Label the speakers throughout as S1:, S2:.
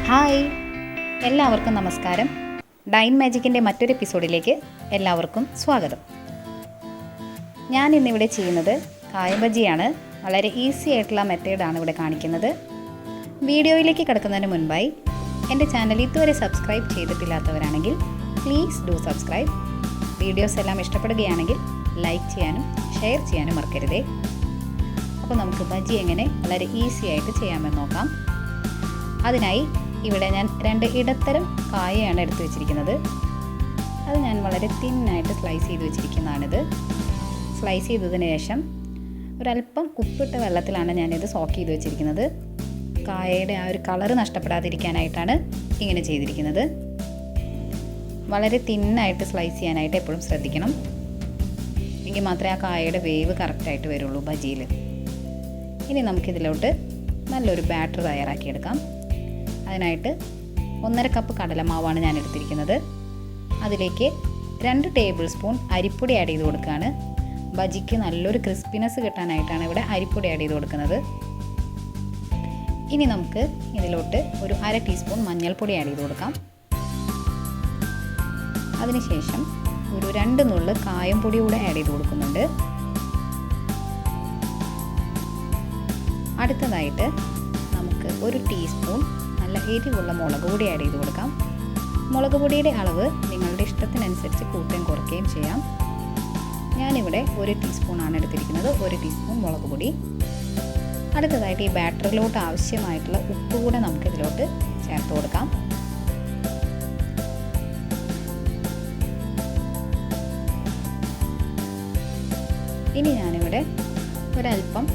S1: Hi, എല്ലാവർക്കും നമസ്കാരം. Dine മാജിക്കിൻ്റെ മറ്റൊരു എപ്പിസോഡിലേക്ക് എല്ലാവർക്കും സ്വാഗതം. ഞാൻ ഇന്നിവിടെ ചെയ്യുന്നത് കായ ബജിയാണ്. വളരെ ഈസി ആയിട്ടുള്ള മെത്തേഡാണ് ഇവിടെ കാണിക്കുന്നത്. വീഡിയോയിലേക്ക് കിടക്കുന്നതിന് മുൻപായി എൻ്റെ ചാനൽ ഇതുവരെ സബ്സ്ക്രൈബ് ചെയ്തിട്ടില്ലാത്തവരാണെങ്കിൽ പ്ലീസ് ഡു സബ്സ്ക്രൈബ്. വീഡിയോസ് എല്ലാം ഇഷ്ടപ്പെടുകയാണെങ്കിൽ ലൈക്ക് ചെയ്യാനും ഷെയർ ചെയ്യാനും മറക്കരുതേ. അപ്പോൾ നമുക്ക് ബജി എങ്ങനെ വളരെ ഈസി ആയിട്ട് ചെയ്യാമെന്ന് നോക്കാം. അതിനായി ഇവിടെ ഞാൻ 2 ഇടത്തരം കായയാണ് എടുത്തു വെച്ചിരിക്കുന്നത്. അത് ഞാൻ വളരെ തിന്നായിട്ട് സ്ലൈസ് ചെയ്ത് വെച്ചിരിക്കുന്നതാണിത്. സ്ലൈസ് ചെയ്തതിന് ശേഷം ഒരല്പം ഉപ്പിട്ട വെള്ളത്തിലാണ് ഞാനിത് സോക്ക് ചെയ്ത് വെച്ചിരിക്കുന്നത്. കായയുടെ ആ ഒരു കളറ് നഷ്ടപ്പെടാതിരിക്കാനായിട്ടാണ് ഇങ്ങനെ ചെയ്തിരിക്കുന്നത്. വളരെ തിന്നായിട്ട് സ്ലൈസ് ചെയ്യാനായിട്ട് എപ്പോഴും ശ്രദ്ധിക്കണം. എങ്കിൽ മാത്രമേ ആ കായയുടെ വേവ് കറക്റ്റായിട്ട് വരുള്ളൂ ബജിയിൽ. ഇനി നമുക്കിതിലോട്ട് നല്ലൊരു ബാറ്റർ തയ്യാറാക്കിയെടുക്കാം. അതിനായിട്ട് 1.5 കപ്പ് കടലമാവാണ് ഞാൻ എടുത്തിരിക്കുന്നത്. അതിലേക്ക് 2 ടേബിൾ സ്പൂൺ അരിപ്പൊടി ആഡ് ചെയ്ത് കൊടുക്കുകയാണ്. ബജിക്ക് നല്ലൊരു ക്രിസ്പിനെസ് കിട്ടാനായിട്ടാണ് ഇവിടെ അരിപ്പൊടി ആഡ് ചെയ്ത് കൊടുക്കുന്നത്. ഇനി നമുക്ക് ഇതിലോട്ട് ഒരു 1/2 ടീസ്പൂൺ മഞ്ഞൾപ്പൊടി ആഡ് ചെയ്ത് കൊടുക്കാം. അതിനുശേഷം ഒരു 2 നുള്ള് കായം പൊടി കൂടെ ആഡ് ചെയ്ത് കൊടുക്കുന്നുണ്ട്. അടുത്തതായിട്ട് നമുക്ക് 1 ടീസ്പൂൺ നല്ല എരിവുള്ള മുളക് പൊടി ആഡ് ചെയ്ത് കൊടുക്കാം. മുളക് പൊടിയുടെ അളവ് നിങ്ങളുടെ ഇഷ്ടത്തിനനുസരിച്ച് കൂട്ടുകയും കുറയ്ക്കുകയും ചെയ്യാം. ഞാനിവിടെ 1 ടീസ്പൂണാണ് എടുത്തിരിക്കുന്നത്. 1 ടീസ്പൂൺ മുളക് പൊടി. അടുത്തതായിട്ട് ഈ ബാറ്ററിലോട്ട് ആവശ്യമായിട്ടുള്ള ഉപ്പ് കൂടെ നമുക്കിതിലോട്ട് ചേർത്ത് കൊടുക്കാം. ഇനി ഞാനിവിടെ ഒരല്പം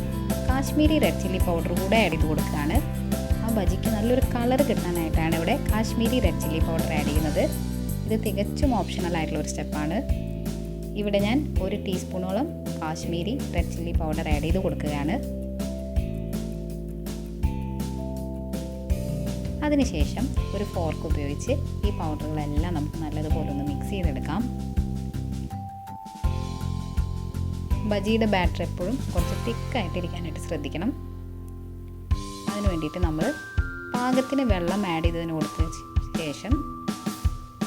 S1: കാശ്മീരി റെഡ് ചില്ലി പൗഡർ കൂടെ ആഡ് ചെയ്ത് കൊടുക്കുകയാണ്. ആ ബജിക്ക് നല്ലൊരു കളർ കിട്ടാനായിട്ടാണ് ഇവിടെ Kashmiri red chilli powder add ചെയ്യുന്നത്. ഇത് തികച്ചും ഓപ്ഷണൽ ആയിട്ടുള്ള ഒരു സ്റ്റെപ്പാണ്. ഇവിടെ ഞാൻ 1 ടീസ്പൂണോളം Kashmiri red chilli powder add ചെയ്ത് കൊടുക്കുകയാണ്. അതിനുശേഷം ഒരു ഫോർക്ക് ഉപയോഗിച്ച് ഈ പൗഡറുകളെല്ലാം നമുക്ക് നല്ലതുപോലെ ഒന്ന് മിക്സ് ചെയ്തെടുക്കാം. ബജിയുടെ ബാറ്റർ എപ്പോഴും കുറച്ച് തിക്കായിട്ടിരിക്കാനായിട്ട് ശ്രദ്ധിക്കണം. അതിന് വേണ്ടിയിട്ട് നമ്മൾ പാകത്തിന് വെള്ളം ആഡ് ചെയ്തതിന് കൊടുത്ത ശേഷം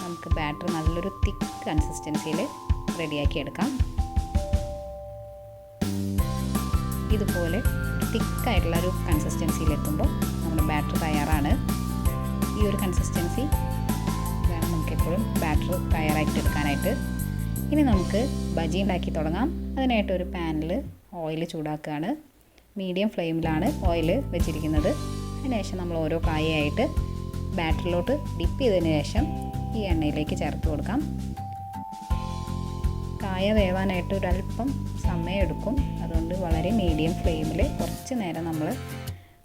S1: നമുക്ക് ബാറ്റർ നല്ലൊരു തിക്ക് കൺസിസ്റ്റൻസിയിൽ റെഡിയാക്കി എടുക്കാം. ഇതുപോലെ തിക്കായിട്ടുള്ള ഒരു കൺസിസ്റ്റൻസിയിലെത്തുമ്പോൾ നമ്മുടെ ബാറ്റർ തയ്യാറാണ്. ഈ ഒരു കൺസിസ്റ്റൻസി വേണം നമുക്കെപ്പോഴും ബാറ്റർ തയ്യാറാക്കിയെടുക്കാനായിട്ട്. ഇനി നമുക്ക് ബജി ഉണ്ടാക്കി തുടങ്ങാം. അതിനായിട്ട് ഒരു പാനിൽ ഓയിൽ ചൂടാക്കുകയാണ്. മീഡിയം ഫ്ലെയിമിലാണ് ഓയിൽ വെച്ചിരിക്കുന്നത്. അതിനുശേഷം നമ്മൾ ഓരോ കായയായിട്ട് ബാറ്ററിലോട്ട് ഡിപ്പ് ചെയ്തതിന് ശേഷം ഈ എണ്ണയിലേക്ക് ചേർത്ത് കൊടുക്കാം. കായ വേവാനായിട്ട് ഒരല്പം സമയം എടുക്കും. അതുകൊണ്ട് വളരെ മീഡിയം ഫ്ലെയിമിൽ കുറച്ച് നേരം നമ്മൾ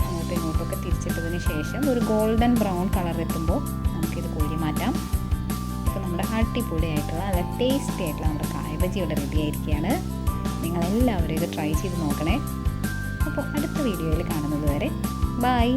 S1: അങ്ങോട്ടും ഇങ്ങോട്ടൊക്കെ തിരിച്ചിട്ടതിന് ശേഷം ഒരു ഗോൾഡൻ ബ്രൗൺ കളർ എത്തുമ്പോൾ നമുക്കിത് കോരി മാറ്റാം. ഇപ്പോൾ നമ്മുടെ അടിപൊളിയായിട്ടുള്ള നല്ല ടേസ്റ്റി ആയിട്ടുള്ള നമ്മുടെ കായ ബജി ഇവിടെ റെഡി ആയിരിക്കുകയാണ്. നിങ്ങളെല്ലാവരും ഇത് ട്രൈ ചെയ്ത് നോക്കണേ. അപ്പോൾ അടുത്ത വീഡിയോയിൽ കാണുന്നത് വരെ ബൈ.